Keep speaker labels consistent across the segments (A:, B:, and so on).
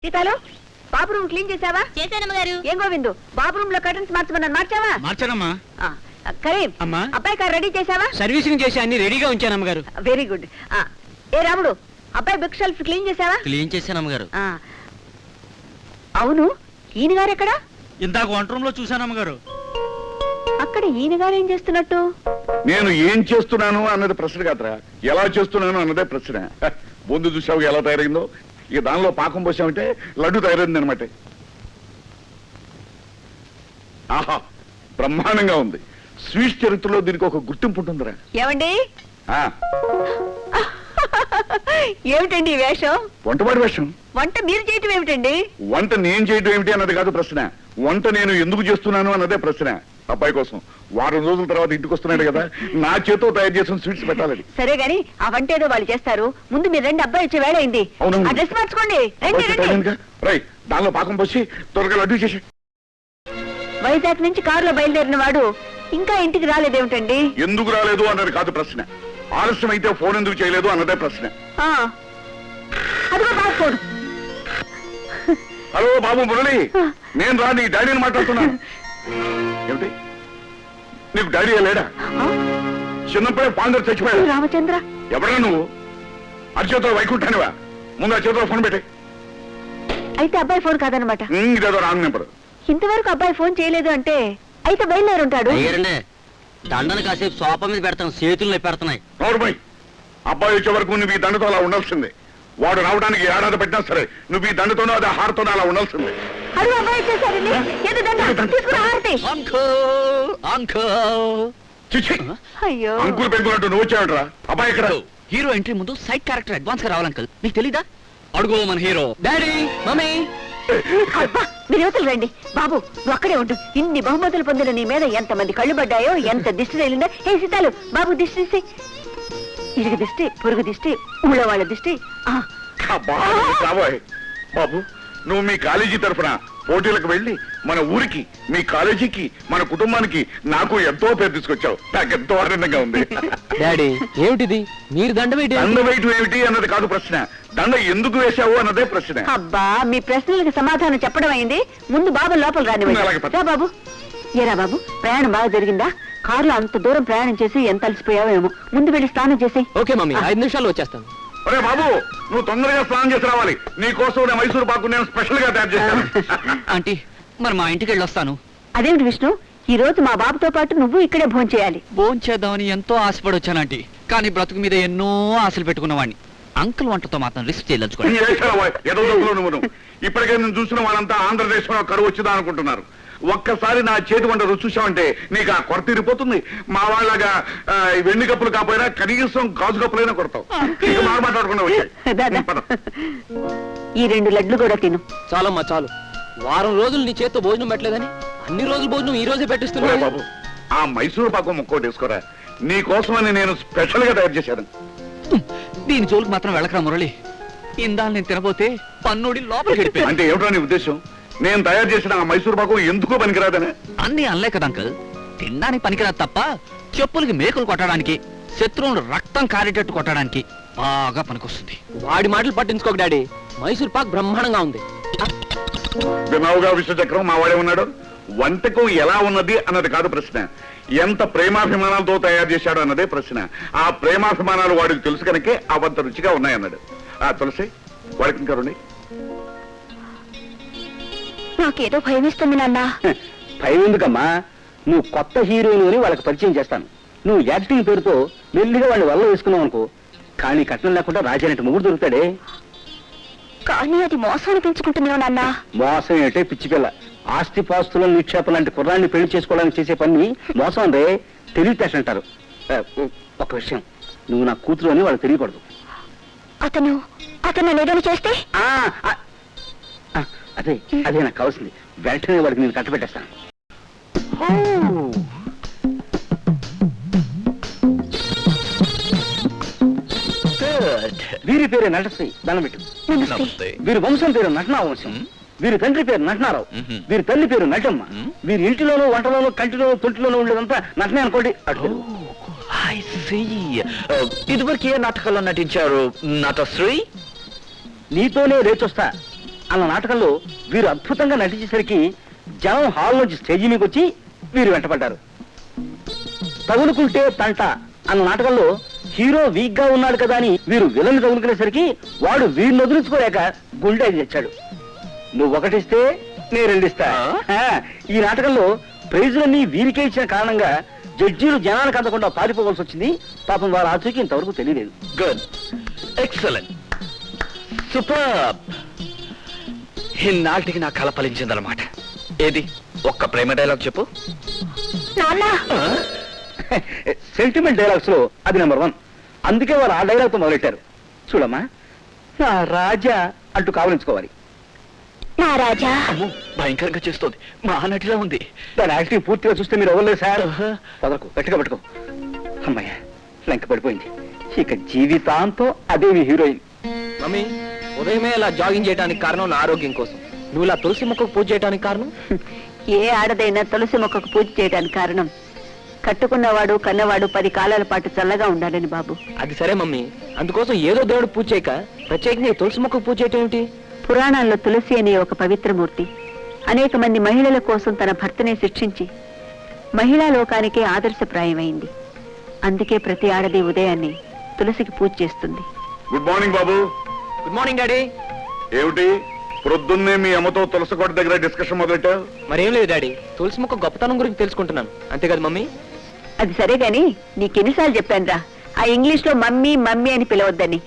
A: సీతాలు బాబు room clean చేసావా?
B: చేశానమ్మగారు.
A: ఏం గోవిందు బాబు room లో కర్టన్స్ మార్చమన్నాను, మార్చావా?
C: మార్చానమ్మా.
A: కరీం
C: అమ్మా,
A: అబ్బాయి కార్ రెడీ చేసావా?
C: సర్వీసింగ్ చేసి అన్ని రెడీగా ఉంచాను అమ్మగారు.
A: Very good. ఏ రాముడు అబ్బాయి బుక్ షెల్ఫ్ క్లీన్ చేసావా?
D: క్లీన్ చేశాను అమ్మగారు.
A: అవును, ఈయన గారు ఎక్కడ?
C: ఇందాక వంట రూమ్ లో చూశాను అమ్మగారు.
A: అక్కడ ఈయన గారు ఏం చేస్తున్నట్టు?
E: నేను ఏం చేస్తున్నాను అన్నది ప్రశ్న కాదురా, ఎలా చేస్తున్నాను అన్నదే ప్రశ్న. ముందు చూసావు ఎలా తయారైందో, ఇక దానిలో పాకం పోసామంటే లడ్డు తయారైంది అనమాట. ఆహా, బ్రహ్మాండంగా ఉంది. స్వీట్ చరిత్రలో దీనికి ఒక గుర్తింపు ఉంటుందిరా.
A: ఏమండి? ఏమిటండి ఈ వేషం?
E: వంటవాడి వేషం.
A: వంట మీరు చేయటం ఏమిటండి?
E: వంట నేను చేయడం ఏమిటి అన్నది కాదు ప్రశ్న, వంట నేను ఎందుకు చేస్తున్నాను అన్నదే ప్రశ్న. అబ్బాయి కోసం వారం రోజుల తర్వాత ఇంటికి వస్తున్నాడు కదా, నా చేతో తయారు చేసిన స్వీట్స్ పెట్టాలని.
A: సరే గాని ఆ వంట ఏదో వాళ్ళు చేస్తారు, ముందు మీరు రెండు అబ్బాయి వచ్చే వేళ అయింది. ఆ డ్రెస్ మార్చుకోండి.
E: రై, దానిలో పాకం పోసి త్వరగా లడ్డు చేసి.
A: వైజాగ్ నుంచి కారులో బయలుదేరిన వాడు ఇంకా ఇంటికి రాలేదేమిటండి?
E: ఎందుకు రాలేదు అన్నది కాదు ప్రశ్న, ఆలస్యం అయితే ఫోన్ ఎందుకు చేయలేదు అన్నదే ప్రశ్న.
A: అదిగో బాబు ఫోన్.
E: హలో బాబు మురళి, నేను రా నీ డాడీని మాట్లాడుతున్నాను. ఏమిటి, నీకు డాడీ లేడా? చిన్నప్పుడే ఫాదర్ చచ్చిపోయాడు.
A: రామచంద్ర,
E: ఎవరా నువ్వు? అరిచేతో వైకుంఠానివా? ముందు ఆ చేతిలో ఫోన్ పెట్టి.
A: అయితే అబ్బాయి ఫోన్ కాదనమాట.
E: ఇదేదో రాంగ్ నెంబర్.
A: ఇంతవరకు అబ్బాయి ఫోన్ చేయలేదు అంటే అయితే బయలుదేరుంటాడు.
D: దండను కాసేపు సోఫా మీద పెడతాను, చేతుల్లో పెడుతున్నాయి.
E: నోరుమై, అబ్బాయి వచ్చే వరకు నువ్వు ఈ దండతో అలా ఉండాల్సిందే. వాడు రావడానికి ఏడాది పెట్టినా సరే నువ్వు ఈ దండతోనో అదే హారతోనో అలా ఉండాల్సిందే.
A: అడుగు అబ్బాయి వచ్చేసారండి. ఏదో దండ తీసుకురా హారతి.
E: చిచ్చి,
A: అయ్యో
E: అంకులు పెంకులంటూ నువ్వు వచ్చావుట్రా. అబ్బాయి ఇక్కడ.
D: హీరో ఎంట్రీ ముందు సైడ్ క్యారెక్టర్ అడ్వాన్స్ గా రావాలి అంకల్, నీకు తెలీదా? అడుగు మన హీరో. Daddy, mummy.
A: అబ్బా, మీరు యువతలు రండి. బాబు నువ్వు అక్కడే ఉండు. ఇన్ని బహుమతులు పొందిన నీ మీద ఎంత మంది కళ్ళు పడ్డాయో, ఎంత దిష్టి తగిలిందో. ఏ సీతాలు, బాబు దిష్టి తీసి. ఇరుగు దిష్టి, పొరుగు దిష్టి, ఊళ్ళో వాళ్ళ దిష్టి.
E: బాబు, నువ్వు మీ కాలేజీ తరఫున పోటీలకు వెళ్ళి మన ఊరికి, మీ కాలేజీకి, మన కుటుంబానికి, నాకు ఎంతో పేరు తీసుకొచ్చావు. నాకు ఎంతో ఆనందంగా ఉంది.
D: డాడీ, ఏమిటిది? మీరు దండ
E: వేయటం ఏమిటి అన్నది కాదు ప్రశ్న, దండ ఎందుకు వేశావు అన్నదే ప్రశ్న.
A: అబ్బా, మీ ప్రశ్నలకు సమాధానం చెప్పడం అయింది, ముందు బాబు లోపల రానివ్వండి. బాబు, ఏరా బాబు, ప్రయాణం బాగా జరిగిందా? కారులో అంత దూరం ప్రయాణం చేసి ఎంత అలసిపోయావో ఏమో, ముందు వెళ్ళి స్నానం చేసి.
D: ఓకే మమ్మీ, 5 నిమిషాల్లో వచ్చేస్తాను.
E: అరే బాబు, నువ్వు తొందరగా స్నానం చేసి రావాలి. నీ కోసం నేను మైసూరు పాకు నేను స్పెషల్ గా తయారు చేశాను.
D: ఆంటీ, మరి మా ఇంటికి వెళ్ళి వస్తాను.
A: అదేమిటి విష్ణు, ఈ రోజు మా బాబుతో పాటు నువ్వు ఇక్కడే భోజనం చేయాలి.
D: భోజనం చేద్దామని ఎంతో ఆశపడి వచ్చాను ఆంటీ, కానీ బ్రతుకు మీద ఎన్నో ఆశలు పెట్టుకున్నవాడిని. అంకుల్ వంటతో మాత్రం రిస్క్ చేయదలుచుకోండి.
E: నువ్వు ఇప్పటికే నేను చూసిన వాళ్ళంతా ఆంధ్రదేశంలో కరువు వచ్చిందా అనుకుంటున్నారు. ఒక్కసారి నా చేతి వంట రుచి చూసామంటే నీకు ఆ కొరత తీరిపోతుంది. మా వాళ్ళగా వెండి కప్పులు కాకపోయినా కనీసం గాజు కప్పులైనా కొడతావు. మాట్లాడకుండా
A: ఈ 2 లడ్లు కూడా తిను.
D: చాలమ్మా చాలు, వారం రోజులు నీ చేత్తో భోజనం పెట్టలేదని అన్ని రోజులు భోజనం ఈ రోజే పెట్టిస్తున్నా.
E: బాబు, ఆ మైసూరు పాకం ముక్కోటి వేసుకోరా, నీ కోసమని నేను స్పెషల్ గా తయారు చేశాను.
D: దీని జోలికి మాత్రం వెళ్ళకరా మురళి. ఇందాలు నేను తినబోతే పన్నుడి లోపలికి.
E: అంటే ఏమిటో నీ ఉద్దేశం? నేను తయారు చేసిన ఆ మైసూరు పాకం ఎందుకో పనికిరాదనే?
D: అన్ని అనలే కదా అంకల్, తినడానికి పనికిరాదు తప్ప చెప్పులకి మేకులు కొట్టడానికి, శత్రువులు రక్తం కారేటట్టు కొట్టడానికి బాగా పనికొస్తుంది. వాడి మాటలు పట్టించుకోక డాడీ, మైసూర్ పాక్ బ్రహ్మాండంగా ఉంది.
E: వినావుగా విశ్వచక్రం మా వాడే ఉన్నాడు. వంటకు ఎలా ఉన్నది అన్నది కాదు ప్రశ్న, ఎంత ప్రేమాభిమానాలతో తయారు చేశాడు అన్నదే ప్రశ్న. ఆ ప్రేమాభిమానాలు వాడికి తెలుసు కనుకే అవంత రుచిగా ఉన్నాయన్నాడు. తులసి, వాడికి ఇంకా రండి.
A: నాకేదో భయమిస్తుంది నాన్న.
F: భయం ఎందుకమ్మా, నువ్వు కొత్త హీరోయిన్ అని వాళ్ళకి పరిచయం చేస్తాను. నువ్వు యాక్టింగ్ పేరుతో మెల్లిగా వాళ్ళని వల్ల వేసుకున్నావు అనుకో, కానీ కట్నం లేకుండా రాజానంటే మొగుడు దొరుకుతాడే.
A: కానీ అది మోసం అనిపించుకుంటున్నావు నాన్న.
F: మోసం ఏంటే పిచ్చి పిల్ల, ఆస్తి పాస్తుల నిక్షేపం లాంటి కుర్రాన్ని పెళ్లి చేసుకోవడానికి చేసే పని మోసం అంటే తెలివితేట అంటారు. ఒక విషయం, నువ్వు నా కూతురు అని వాళ్ళకి తెలియకూడదు.
A: అతను ఏదైనా చేస్తే?
F: అదే నాకు కావాల్సింది. వెంటనే వాడికి నేను కట్టబెట్టేస్తాను. వీరి పేరే నటశ్రీ, దండం పెట్టు. వీరి వంశం పేరు నటనా వంశం. వీరి తండ్రి పేరు నటనారావు. వీరి తల్లి పేరు నటమ్మ. వీరి ఇంటిలోనూ, వంటలోనూ, కంటిలోనూ, తొంటిలోనూ ఉండేదంతా నటనే అనుకోండి.
C: ఇదివరకు ఏ నాటకాల్లో నటించారు నటశ్రీ?
F: నీతోనే రేచొస్తా. అన్న నాటకంలో వీరు అద్భుతంగా నటించేసరికి జనం హాల్ నుంచి స్టేజీ మీదకి వచ్చి వీరు వెంటపడ్డారు. తగులుకుంటే తంట అన్న నాటకంలో హీరో వీక్ గా ఉన్నాడు కదా అని వీరు విలన్ తగులుకునేసరికి వాడు వీరిని వదిలించుకోలేక గుండె తెచ్చాడు. నువ్వు ఒకటిస్తే నేను రెండిస్తా. ఈ నాటకంలో ప్రైజులన్నీ వీరికే ఇచ్చిన కారణంగా జడ్జీలు జనానికి అందకుండా పారిపోవాల్సి వచ్చింది. పాపం వారు ఆచూకీ ఇంతవరకు తెలియలేదు.
D: Good, excellent, super. ఇన్నాటికి నా కళ ఫలించిందన్నమాట. ఏది ఒక్క ప్రేమ డైలాగ్ చెప్పు.
F: సెంటిమెంట్ డైలాగ్స్ లో అది నెంబర్ 1. అందుకే వాళ్ళు ఆ డైలాగ్ తో మొదలెట్టారు. చూడమ్మా, నా రాజా అంటూ కావలించుకోవాలి.
A: నా రాజా
D: అమ్మో, భయంకరంగా చేస్తోంది, మా నటిలా ఉంది.
F: దాని యాక్టింగ్ పూర్తిగా చూస్తే మీరు అవ్వలేదు సార్. పదకు, గట్టిగా పట్టుకో. అమ్మాయ్యా, లంక పడిపోయింది. ఇక జీవితాంతం అదే మీ హీరోయిన్.
D: మమ్మీ, ఉదయమే ఇలా జాగింగ్ చేయడానికి కారణం నా ఆరోగ్యం కోసం. నువ్వు ఇలా తులసి మొక్కకు పూజ చేయడానికి కారణం?
A: ఏ ఆడదైనా తులసి మొక్కకు పూజ చేయడానికి కారణం కట్టుకున్నవాడు కన్నవాడు 10 కాలాల పాటు చల్లగా ఉండాలని బాబు.
D: అది సరే మమ్మీ, అందుకోసం ఏదో దేవుడు పూజ చేయక ప్రత్యేకంగా తులసి మొక్కకు పూజ చేయటం ఏమిటి?
A: పురాణాల్లో తులసి అనే ఒక పవిత్రమూర్తి అనేక మంది మహిళల కోసం తన భర్తనే శిక్షించి మహిళా లోకానికే ఆదర్శప్రాయమైంది. అందుకే ప్రతి ఆడది ఉదయాన్నే తులసికి పూజ చేస్తుంది.
E: గుడ్ మార్నింగ్ బాబు.
D: Good morning daddy.
E: ఏమిటి ప్రొద్దున్నే మీ అమ్మతో తులసి కోట దగ్గర డిస్కషన్ మొదలెట్టావు?
D: మరేం లేదు డాడీ, తులసి మొక్క గొప్పతనం గురించి తెలుసుకుంటున్నాను, అంతే కదా మమ్మీ?
A: అది సరే గాని నీకెన్నిసార్లు చెప్పానురా ఆ ఇంగ్లీష్ లో మమ్మీ మమ్మీ అని పిలవద్దని.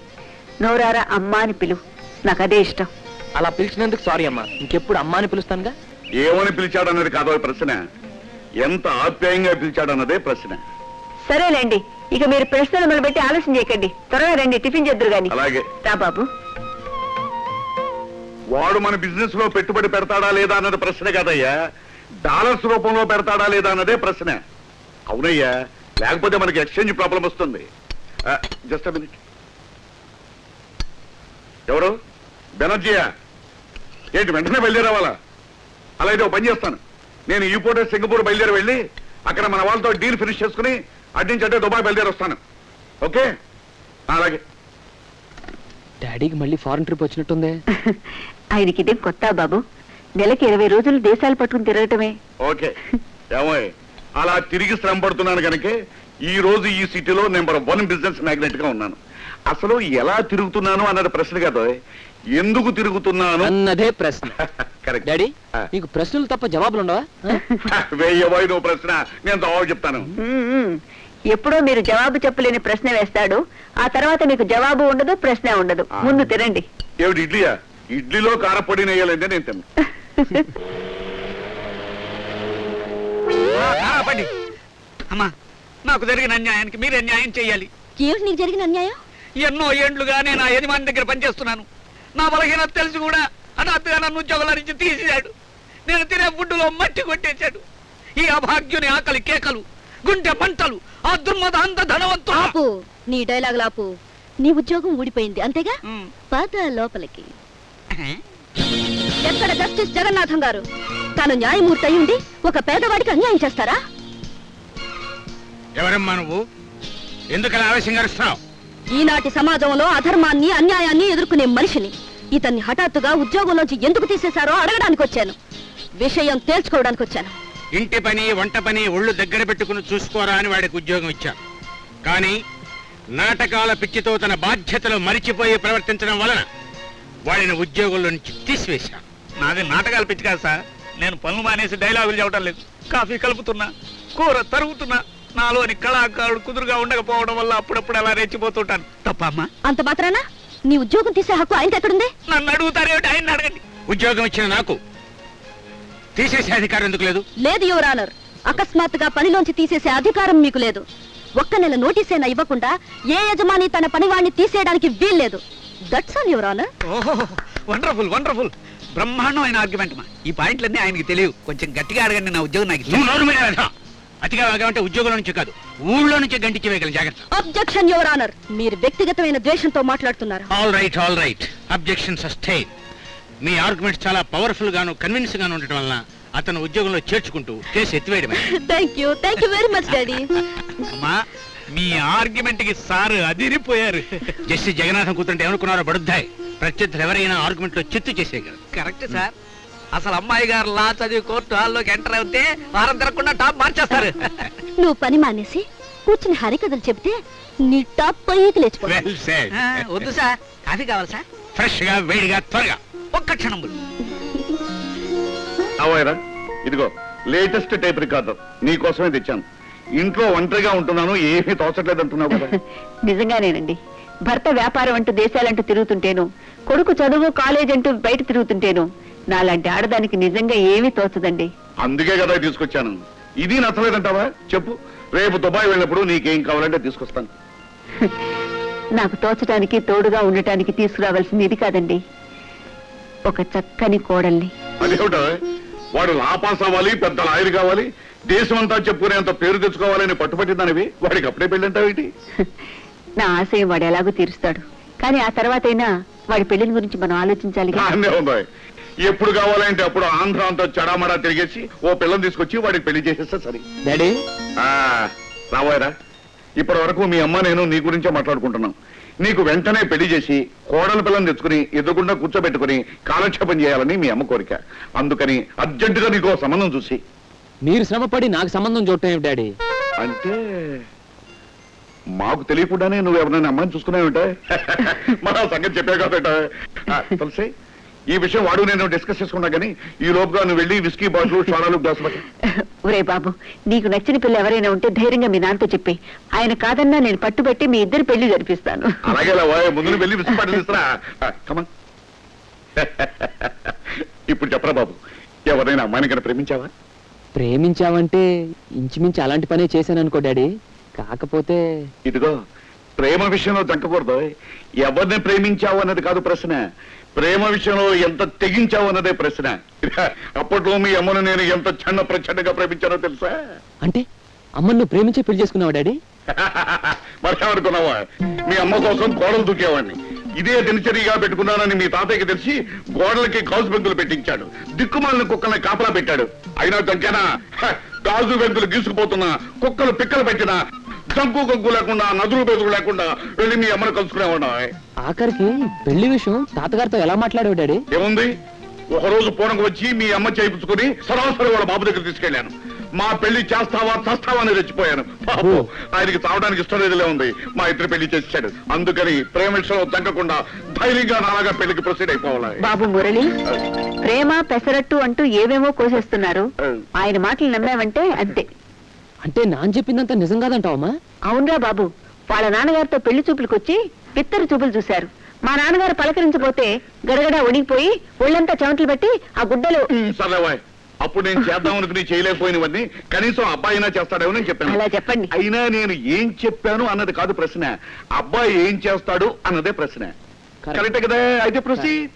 A: నోరారా అమ్మ అని పిలువు, నాకు అదే ఇష్టం.
D: అలా పిలిచినందుకు సారీ అమ్మా, ఇంకెప్పుడు అమ్మా అని పిలుస్తానుగా.
E: ఏమని పిలిచాడన్నది కాదో ప్రశ్న, ఎంత ఆప్యాయంగా పిలిచాడన్నదే ప్రశ్న.
A: సరేలేండి, ఇక మీరు ప్రశ్నలు మొదలుపెట్టి ఆలోచన చేయకండి. త్వరగా రండి, టిఫిన్ చేద్దురు గాని.
E: అలాగే.
A: రా బాబు.
E: వాడు మన బిజినెస్ లో పెట్టుబడి పెడతాడా లేదా అన్నది ప్రశ్న కాదయ్యా, డాలర్స్ రూపంలో పెడతాడా లేదా అన్నదే ప్రశ్న. అవునయ్యా, లేకపోతే మనకి ఎక్స్చేంజ్ ప్రాబ్లం వస్తుంది. Just minute. ఎవరు? బెనర్జీయా? ఏంటి వెంటనే బయలుదేరావాలా? అలా అయితే ఒక పని చేస్తాను, నేను ఈ పూట సింగపూర్ బయలుదేరి వెళ్ళి అక్కడ మన వాళ్ళతో డీల్ ఫినిష్ చేసుకుని అడ్డించి అంటే దుబాయ్ బయలుదేరి వస్తాను. ఓకే? అలాగే.
D: డాడీకి మళ్ళీ ఫారెన్ ట్రిప్ వచ్చినట్టుందే.
A: ఆయనకి ఇదేం కొత్త బాబు, నెలకి 20 రోజులు దేశాలు పట్టుకుని తిరగటమే.
E: ఓకే. ఏమో అలా తిరిగి శ్రమ పడుతున్నాను కనుక ఈ రోజు ఈ సిటీలో నెంబర్ 1 బిజినెస్ మ్యాగ్నెట్ గా ఉన్నాను. అసలు ఎలా తిరుగుతున్నాను అన్నది ప్రశ్న కాదు, ఎందుకు తిరుగుతున్నాను
D: అన్నదే ప్రశ్న.
E: కరెక్ట్.
D: డాడీ, నీకు ప్రశ్నలు తప్ప జవాబులు ఉండవా?
E: వేయబోయి నువ్వు ప్రశ్న, నేను జవాబు చెప్తాను.
A: ఎప్పుడో మీరు జవాబు చెప్పలేని ప్రశ్న వేస్తాడు, ఆ తర్వాత మీకు జవాబు ఉండదు, ప్రశ్న ఉండదు. ముందు తినండి.
E: ఏమిటి ఇడ్లీయా? ఇడ్లీలో కారపొడి నెయ్యాలంటే నేను తిన్నా.
C: అమ్మా, నాకు జరిగిన అన్యాయానికి మీరే న్యాయం చెయ్యాలి.
A: ఏమిటి నీకు జరిగిన అన్యాయం?
C: ఎన్నో ఏండ్లుగా నేను ఆ యజమాని దగ్గర పనిచేస్తున్నాను. నా బలహీనత తెలిసి కూడా హఠాత్తుగా నన్ను ఉద్యోగాల నుంచి తీసేశాడు. నేను తినే ఫుడ్డులో మట్టి కొట్టేశాడు. ఈ అభాగ్యుని ఆకలి కేకలు, గుండె పంటలు, ఆ దుర్మద అంత ధనవంతు.
B: ఆపు, నీ డైలాగ్ లాపు. నీ ఉద్యోగం ఊడిపోయింది అంతేగా? పద లోపలికి. ఎక్కడ జస్టిస్ జగన్నాథం గారు? తాను న్యాయమూర్తి అయి ఉండి ఒక పేదవాడికి అన్యాయం చేస్తారా?
C: ఎవరమ్మా నువ్వు? ఎందుకలా ఆవేశంగా అరుస్తున్నావు?
B: ఈనాటి సమాజంలో అధర్మాన్ని అన్యాయాన్ని ఎదుర్కొనే మనిషిని. ఇతన్ని హఠాత్తుగా ఉద్యోగంలోంచి ఎందుకు తీసేశారో అడగడానికి వచ్చాను. విషయం తేల్చుకోవడానికి వచ్చాను.
C: ఇంటి పని వంట పని ఒళ్ళు దగ్గర పెట్టుకుని చూసుకోరా అని వాడికి ఉద్యోగం ఇచ్చాను. కానీ నాటకాల పిచ్చితో తన బాధ్యతలు మరిచిపోయి ప్రవర్తించడం వలన వాడిని ఉద్యోగంలో నుంచి తీసివేశాను. నాది నాటకాల పిచ్చి కాదు సార్. నేను పనులు మానేసి డైలాగులు చెప్పడం లేదు. కాఫీ కలుపుతున్నా, కూర తరుగుతున్నా. నాలోని కళాకారుడు కుదురుగా ఉండకపోవడం వల్ల అప్పుడప్పుడు అలా రెచ్చిపోతుంటాను. తప్ప అమ్మా?
B: అంత మాత్రాన నీ ఉద్యోగం తీసే హక్కు ఆయనకి ఎక్కడుంది?
C: నన్ను అడుగుతారేమిటి? ఆయన అడగండి. ఉద్యోగం ఇచ్చిన నాకు తీసేసే అధికారం ఎందుకు లేదు?
B: లేదు యువర్ ఆనర్, అకస్మాత్తుగా పనిలోంచి తీసేసే అధికారం మీకు లేదు. ఒక్క నెల నోటీసైనా ఇవ్వకుండా ఏ యజమాని తన పనివాణ్ణి తీసేయడానికి వీల్లేదు. That's all your honour.
C: ఓహో, వండర్ఫుల్ వండర్ఫుల్, బ్రహ్మాండమైన ఆర్గ్యుమెంట్ మా. ఈ పాయింట్లన్నీ ఆయనకి తెలియవు. కొంచెం గట్టిగా అడగండి, నా ఉద్యోగం నాకు. అతిగా అంటే ఉద్యోగంలో నుంచి కాదు, ఊళ్ళో నుంచి గంటించి వేయగల జాగ్రత్త.
B: అబ్జెక్షన్ యువర్ ఆనర్, మీరు వ్యక్తిగతమైన ద్వేషంతో మాట్లాడుతున్నారు.
C: All right, objection sustain. మీ ఆర్గ్యుమెంట్స్ చాలా పవర్ఫుల్ గాను కన్విన్స్ గాను ఉండటం వలన అతను ఉద్యోగంలో చేర్చుకుంటూ కేసు ఎత్తివేయడమే.
B: Thank you very much daddy.
C: అమ్మా, మీ ఆర్గ్యుమెంట్ కి సార్ అదిరిపోయారు. జస్టిస్ జగన్నాథం కూతుంటే ఏమనుకున్నారో బడుద్దాయి. ప్రత్యర్థులు ఎవరైనా ఆర్గ్యుమెంట్ లో చిత్తు చేసేయగలరు.
D: Correct sir. అసలు అమ్మాయి గారు లా చదివి కోర్టు హాల్లోకి ఎంటర్ అవుతే వారం తిరగకుండా టాప్ మార్చేస్తారు.
B: నువ్వు పని మానేసి కూర్చుని హరికథలు చెప్తే నీ టాప్ పైకి లేచిపో.
C: Well said.
D: వద్దు సార్, కాఫీ కావాలి సార్.
C: ఫ్రెష్ గా వేడిగా త్వరగా.
D: ఒక్క క్షణం.
E: అవైరా, ఇదిగో లేటెస్ట్ టేప్ రికార్డర్ నీకోసమే తెచ్చాను. ఇంట్లో ఒంటరిగా ఉంటున్నాను, ఏమీ తోచట్లేదు అంటున్నావు కదా.
A: నిజంగానేనండి. భర్త వ్యాపారం అంటూ దేశాలంటూ తిరుగుతుంటేను, కొడుకు చదువు కాలేజ్ అంటూ బయట తిరుగుతుంటేను, నాలాంటి ఆడదానికి నిజంగా ఏమీ తోచదండి.
E: అందుకే కదా తీసుకొచ్చాను. ఇది నచ్చలేదంటావా? చెప్పు, రేపు దుబాయ్ వెళ్ళినప్పుడు నీకేం కావాలంటే తీసుకొస్తాను.
A: నాకు తోచడానికి తోడుగా ఉండటానికి తీసుకురావాల్సింది ఇది కాదండి, ఒక చక్కని కోడల్ని.
E: అదేమిటో, వాడు లా పాస్ అవ్వాలి, పెద్ద లాయర్ కావాలి, దేశం అంతా చెప్పుకునేంత పేరు తెచ్చుకోవాలని పట్టుబట్టిందనివి వాడికి అప్పుడే పెళ్ళంటావేంటి?
A: నా ఆశయం వాడు ఎలాగో తీరుస్తాడు, కానీ ఆ తర్వాతైనా వాడి పెళ్లిని గురించి మనం ఆలోచించాలి.
E: అన్నీ ఉందా? ఎప్పుడు కావాలంటే అప్పుడు ఆంధ్ర అంతా చెడామడా తిరిగేసి ఓ పిల్లని తీసుకొచ్చి వాడికి పెళ్లి చేసేస్తే సరే.
D: డాడీ
E: రావాయరా, ఇప్పటి వరకు మీ అమ్మ నేను నీ గురించే మాట్లాడుకుంటున్నాం. నీకు వెంటనే పెళ్లి చేసి కోడల పిల్లని తెచ్చుకుని ఎదుగుండా కూర్చోబెట్టుకుని కాలక్షేపం చేయాలని మీ అమ్మ కోరిక. అందుకని అర్జెంటుగా నీకు ఓ సంబంధం చూసి.
D: మీరు శ్రమపడి నాకు సంబంధం చూడటం డాడీ?
E: అంటే మాకు తెలియకుండానే నువ్వు ఎవరైనా అమ్మాయిని చూసుకున్నావుంటే మన సంగతి చెప్పే కాబట్ట. తులసి, ఈ విషయం వాడు నేను డిస్కస్ చేసుకున్నా కానీ ఈ లోపుగా నువ్వు వెళ్ళి విస్కీ బాటిల్ షారాలు గ్లాసు పట్టి.
A: ఒరే బాబు, నీకు నచ్చిన పిల్ల ఎవరైనా ఉంటే ధైర్యంగా మీ నాన్నతో చెప్పి, ఆయన కాదన్నా నేను పట్టుబట్టి మీ ఇద్దరు పెళ్లి జరిపిస్తాను.
E: అలాగే ముందు వెళ్ళి విస్కీ బాటిల్ ఇస్తారా? కమన్. ఇప్పుడు చెప్పరా బాబు, ఎవరైనా అమ్మాయిని కన్నా ప్రేమించావా?
D: ప్రేమించావంటే ఇంచుమించు అలాంటి పనే చేశాను అనుకో డాడీ. కాకపోతే
E: ఇదిగో, ప్రేమ విషయంలో దక్కకూడదు. ఎవరిని ప్రేమించావు అన్నది కాదు ప్రశ్న, ప్రేమ విషయంలో ఎంత తెగించావు అన్నదే ప్రశ్న. అప్పట్లో మీ అమ్మను నేను ఎంత చిన్న ప్రచండగా ప్రేమించానో తెలుసా?
D: అంటే అమ్మను నువ్వు ప్రేమించి పెళ్లి చేసుకున్నావా డాడీ?
E: మరేమనుకున్నావా? మీ అమ్మ కోసం గోడలు దూకేవాడిని. ఇదే దినచర్యగా పెట్టుకున్నానని మీ తాతయ్యకి తెలిసి గోడలకి గాజు బెంకులు పెట్టించాడు. దిక్కుమాలిన కుక్కల్ని కాపలా పెట్టాడు. అయినా దంకేనా, గాజు బెంకులు గీసుకుపోతున్నా, కుక్కలు పిక్కలు పెట్టినా, జంకు గొగ్గు లేకుండా, నదులు బెదురు లేకుండా వెళ్ళి మీ అమ్మను కలుసుకునేవాడా.
D: ఆఖరికి పెళ్లి విషయం తాతగారితో ఎలా మాట్లాడావు డాడీ?
E: ఏముంది, ఒకరోజు పూనకు వచ్చి మీ అమ్మ చేయించుకుని సరాసరి వాళ్ళ బాబు దగ్గర తీసుకెళ్లాను. మా పెళ్లి చేస్తావా చస్తావా అని రెచ్చిపోయాను. బాబు, ఆయనకి చావడానికి ఇష్టం లేదులే ఉంది. మా ఇద్దరు పెళ్లి చేశాడు. అందుకని ప్రేమ విషయంలో తగ్గకుండా ధైర్యంగా నాలాగా పెళ్లికి ప్రొసీడ్ అయిపోవాలి.
A: బాబు మురళి, ప్రేమ పెసరట్టు అంటూ ఏవేమో కోసేస్తున్నారు. ఆయన మాటలు నమ్మావంటే అంతే.
D: అంటే నాన్న చెప్పిందంతా నిజం కాదంటావమ్మా?
A: అవునరా బాబు, వాళ్ళ నాన్నగారితో పెళ్లి చూపులకు వచ్చి పిత్తరు చూపులు చూశారు. మా నాన్నగారు పలకరించబోతే గడగడ ఒడిగిపోయి ఒళ్ళంతా చెమటలు పెట్టి ఆ గుడ్డలు.
E: సరేవాయ్, అప్పుడు నేను చేద్దాం అనుకుని చేయలేకపోయినవన్నీ కనీసం అబ్బాయినా చేస్తాడేమో నేను చెప్పాను.
A: అలా చెప్పండి.
E: అయినా నేను ఏం చెప్పాను అన్నది కాదు ప్రశ్న, అబ్బాయి ఏం చేస్తాడు అన్నదే ప్రశ్న. కరెక్టే కదా? అయితే ప్రొసీడ్.